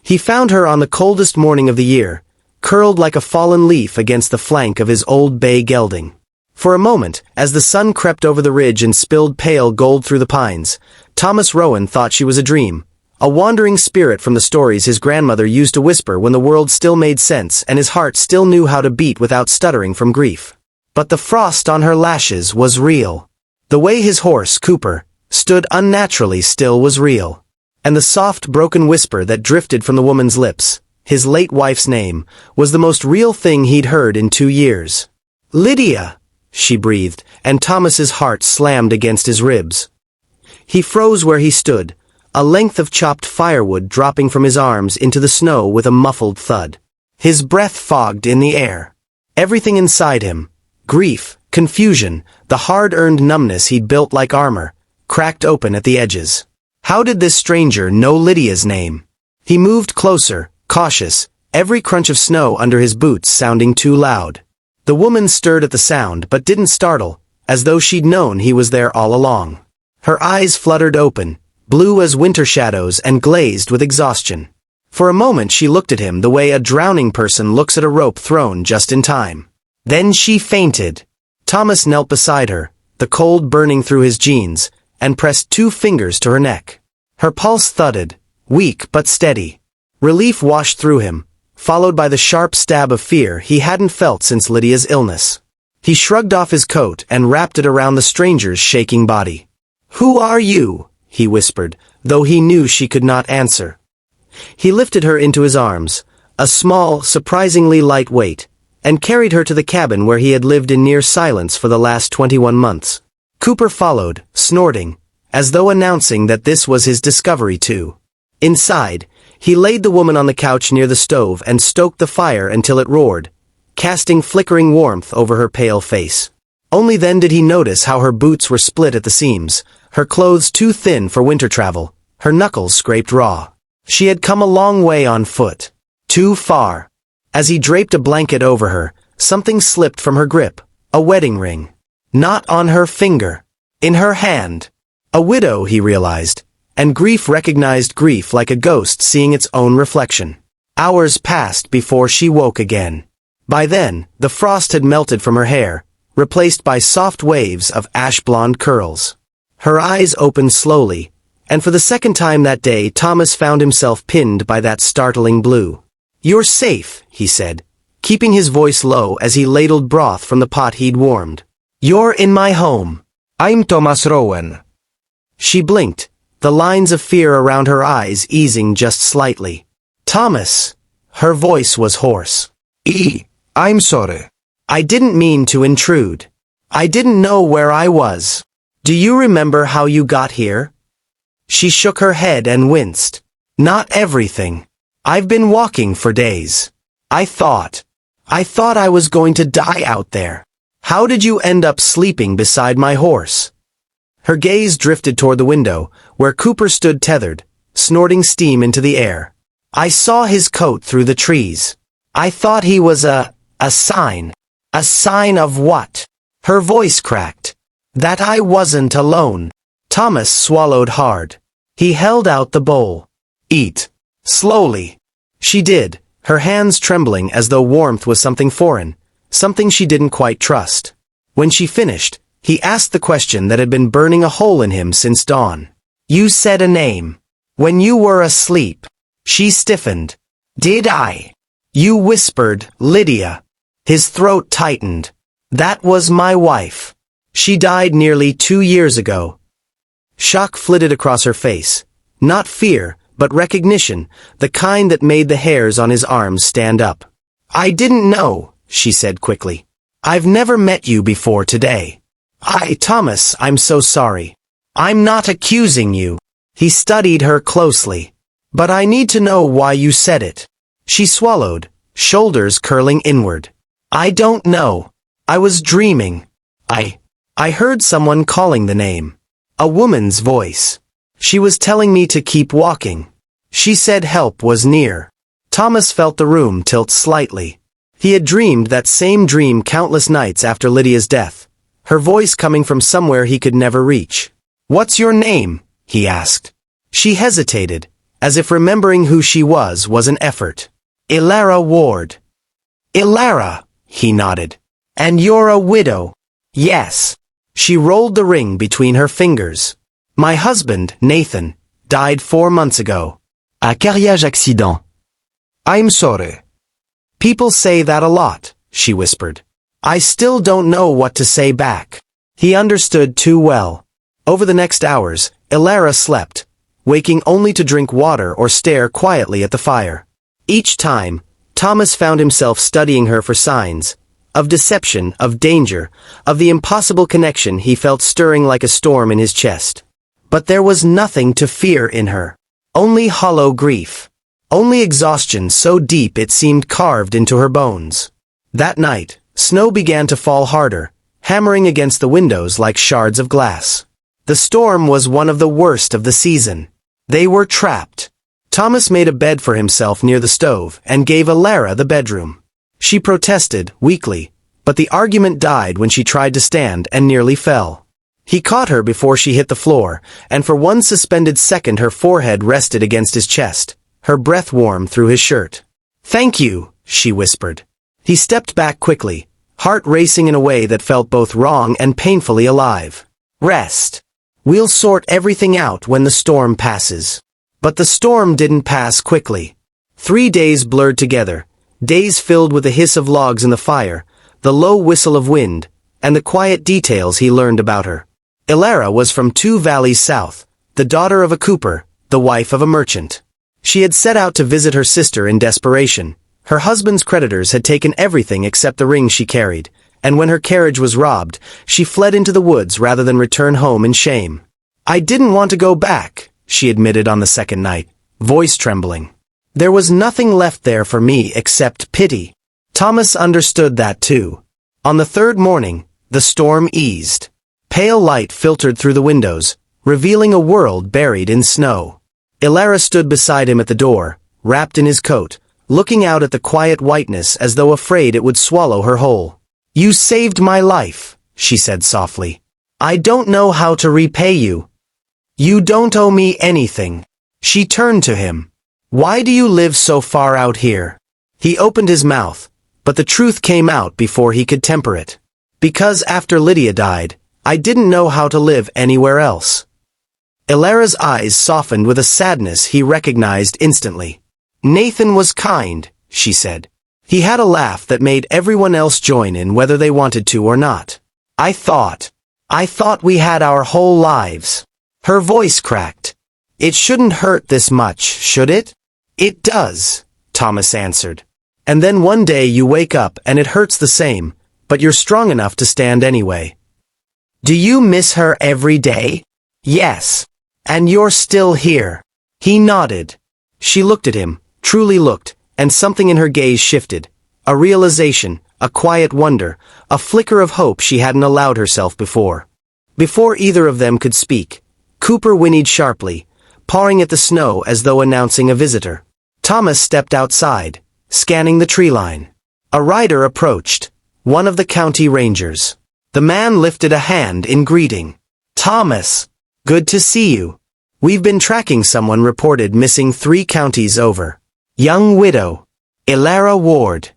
He found her on the coldest morning of the year, curled like a fallen leaf against the flank of his old bay gelding. For a moment, as the sun crept over the ridge and spilled pale gold through the pines, Thomas Rowan thought she was a dream, a wandering spirit from the stories his grandmother used to whisper when the world still made sense and his heart still knew how to beat without stuttering from grief. But the frost on her lashes was real. The way his horse, Cooper, stood unnaturally still was real. And the soft, broken whisper that drifted from the woman's lips, his late wife's name, was the most real thing he'd heard in 2 years. "Lydia!" she breathed, and Thomas's heart slammed against his ribs. He froze where he stood, a length of chopped firewood dropping from his arms into the snow with a muffled thud. His breath fogged in the air. Everything inside him, grief, confusion, the hard-earned numbness he'd built like armor, cracked open at the edges. How did this stranger know Lydia's name? He moved closer, cautious, every crunch of snow under his boots sounding too loud. The woman stirred at the sound but didn't startle, as though she'd known he was there all along. Her eyes fluttered open, blue as winter shadows and glazed with exhaustion. For a moment she looked at him the way a drowning person looks at a rope thrown just in time. Then she fainted. Thomas knelt beside her, the cold burning through his jeans, and pressed 2 fingers to her neck. Her pulse thudded, weak but steady. Relief washed through him, followed by the sharp stab of fear he hadn't felt since Lydia's illness. He shrugged off his coat and wrapped it around the stranger's shaking body. "Who are you?" he whispered, though he knew she could not answer. He lifted her into his arms, a small, surprisingly light weight, and carried her to the cabin where he had lived in near silence for the last 21 months. Cooper followed, snorting, as though announcing that this was his discovery too. Inside, he laid the woman on the couch near the stove and stoked the fire until it roared, casting flickering warmth over her pale face. Only then did he notice how her boots were split at the seams, her clothes too thin for winter travel, her knuckles scraped raw. She had come a long way on foot. Too far. As he draped a blanket over her, something slipped from her grip, a wedding ring. Not on her finger. In her hand. A widow, he realized, and grief recognized grief like a ghost seeing its own reflection. Hours passed before she woke again. By then, the frost had melted from her hair, replaced by soft waves of ash-blonde curls. Her eyes opened slowly, and for the second time that day Thomas found himself pinned by that startling blue. "You're safe," he said, keeping his voice low as he ladled broth from the pot he'd warmed. "You're in my home. I'm Thomas Rowan." She blinked, the lines of fear around her eyes easing just slightly. "Thomas." Her voice was hoarse. I'm sorry. I didn't mean to intrude. I didn't know where I was. Do you remember how you got here?" She shook her head and winced. "Not everything. I've been walking for days. I thought I was going to die out there. How did you end up sleeping beside my horse?" Her gaze drifted toward the window, where Cooper stood tethered, snorting steam into the air. "I saw his coat through the trees. I thought he was a sign. A sign of what?" Her voice cracked. "That I wasn't alone." Thomas swallowed hard. He held out the bowl. "Eat." Slowly. She did, her hands trembling as though warmth was something foreign, something she didn't quite trust. When she finished, he asked the question that had been burning a hole in him since dawn. "You said a name. When you were asleep." She stiffened. "Did I?" "You whispered, Lydia." His throat tightened. "That was my wife. She died nearly 2 years ago." Shock flitted across her face. Not fear, but recognition, the kind that made the hairs on his arms stand up. "I didn't know," she said quickly. "I've never met you before today." Thomas, I'm so sorry. I'm not accusing you." He studied her closely. "But I need to know why you said it." She swallowed, shoulders curling inward. "I don't know. I was dreaming. I heard someone calling the name. A woman's voice. She was telling me to keep walking. She said help was near." Thomas felt the room tilt slightly. He had dreamed that same dream countless nights after Lydia's death, her voice coming from somewhere he could never reach. "What's your name?" he asked. She hesitated, as if remembering who she was an effort. Elara Ward. Elara, he nodded. And you're a widow. Yes. She rolled the ring between her fingers. My husband, Nathan, died 4 months ago. A carriage accident. I'm sorry. People say that a lot, she whispered. I still don't know what to say back. He understood too well. Over the next hours, Elara slept, waking only to drink water or stare quietly at the fire. Each time, Thomas found himself studying her for signs of deception, of danger, of the impossible connection he felt stirring like a storm in his chest. But there was nothing to fear in her. Only hollow grief. Only exhaustion so deep it seemed carved into her bones. That night, snow began to fall harder, hammering against the windows like shards of glass. The storm was one of the worst of the season. They were trapped. Thomas made a bed for himself near the stove and gave Elara the bedroom. She protested, weakly, but the argument died when she tried to stand and nearly fell. He caught her before she hit the floor, and for one suspended second her forehead rested against his chest, her breath warm through his shirt. "Thank you," she whispered. He stepped back quickly, heart racing in a way that felt both wrong and painfully alive. "Rest. We'll sort everything out when the storm passes." But the storm didn't pass quickly. 3 days blurred together, days filled with the hiss of logs in the fire, the low whistle of wind, and the quiet details he learned about her. Elara was from 2 valleys south, the daughter of a cooper, the wife of a merchant. She had set out to visit her sister in desperation. Her husband's creditors had taken everything except the ring she carried, and when her carriage was robbed, she fled into the woods rather than return home in shame. "I didn't want to go back," she admitted on the second night, voice trembling. "There was nothing left there for me except pity." Thomas understood that too. On the third morning, the storm eased. Pale light filtered through the windows, revealing a world buried in snow. Elara stood beside him at the door, wrapped in his coat, looking out at the quiet whiteness as though afraid it would swallow her whole. "You saved my life," she said softly. "I don't know how to repay you." "You don't owe me anything." She turned to him. "Why do you live so far out here?" He opened his mouth, but the truth came out before he could temper it. "Because after Lydia died, I didn't know how to live anywhere else." Elara's eyes softened with a sadness he recognized instantly. "Nathan was kind," she said. "He had a laugh that made everyone else join in whether they wanted to or not. I thought we had our whole lives." Her voice cracked. "It shouldn't hurt this much, should it?" "It does," Thomas answered. "And then one day you wake up and it hurts the same, but you're strong enough to stand anyway." "Do you miss her every day?" "Yes. And you're still here." He nodded. She looked at him, truly looked, and something in her gaze shifted. A realization, a quiet wonder, a flicker of hope she hadn't allowed herself before. Before either of them could speak, Cooper whinnied sharply, pawing at the snow as though announcing a visitor. Thomas stepped outside, scanning the tree line. A rider approached, one of the county rangers. The man lifted a hand in greeting. "Thomas, good to see you. We've been tracking someone reported missing 3 counties over. Young widow, Elara Ward.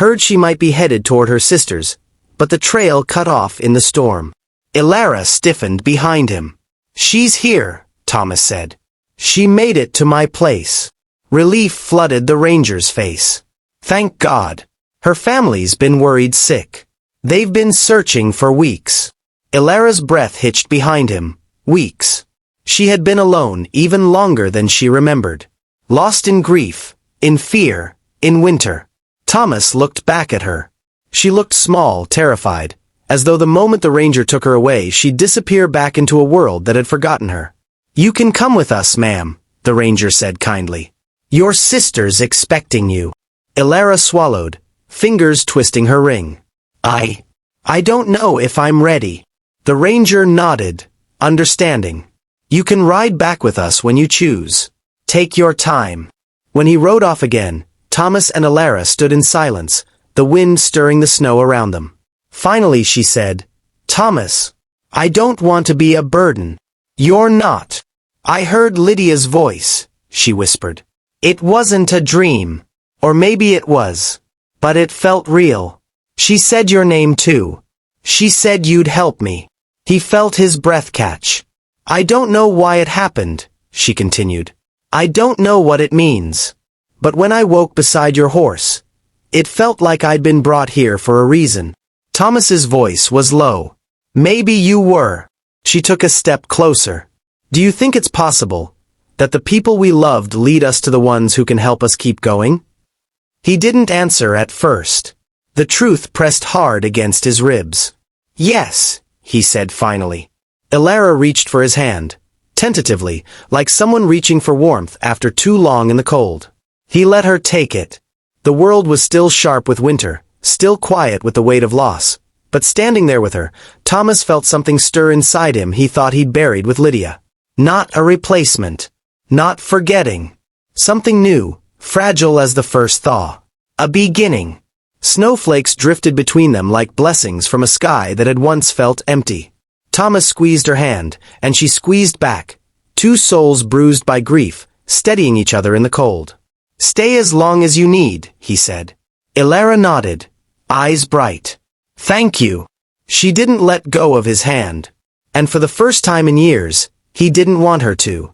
Heard she might be headed toward her sister's, but the trail cut off in the storm." Elara stiffened behind him. "She's here," Thomas said. "She made it to my place." Relief flooded the ranger's face. "Thank God. Her family's been worried sick. They've been searching for weeks." Elara's breath hitched behind him. Weeks. She had been alone even longer than she remembered. Lost in grief, in fear, in winter. Thomas looked back at her. She looked small, terrified, as though the moment the ranger took her away she'd disappear back into a world that had forgotten her. "You can come with us, ma'am," the ranger said kindly. "Your sister's expecting you." Elara swallowed, fingers twisting her ring. I don't know if I'm ready." The ranger nodded, understanding. "You can ride back with us when you choose. Take your time." When he rode off again, Thomas and Elara stood in silence, the wind stirring the snow around them. Finally she said, "Thomas, I don't want to be a burden." "You're not." "I heard Lydia's voice," she whispered. It wasn't a dream. Or maybe it was. But it felt real. She said your name too. She said you'd help me. He felt his breath catch. I don't know why it happened, she continued. I don't know what it means. But when I woke beside your horse, it felt like I'd been brought here for a reason. Thomas's voice was low. Maybe you were. She took a step closer. Do you think it's possible that the people we loved lead us to the ones who can help us keep going? He didn't answer at first. The truth pressed hard against his ribs. Yes, he said finally. Elara reached for his hand, tentatively, like someone reaching for warmth after too long in the cold. He let her take it. The world was still sharp with winter, still quiet with the weight of loss. But standing there with her, Thomas felt something stir inside him he thought he'd buried with Lydia. Not a replacement. Not forgetting. Something new, fragile as the first thaw. A beginning. Snowflakes drifted between them like blessings from a sky that had once felt empty. Thomas squeezed her hand, and she squeezed back, two souls bruised by grief, steadying each other in the cold. Stay as long as you need, he said. Elara nodded, eyes bright. Thank you. She didn't let go of his hand. And for the first time in years, he didn't want her to.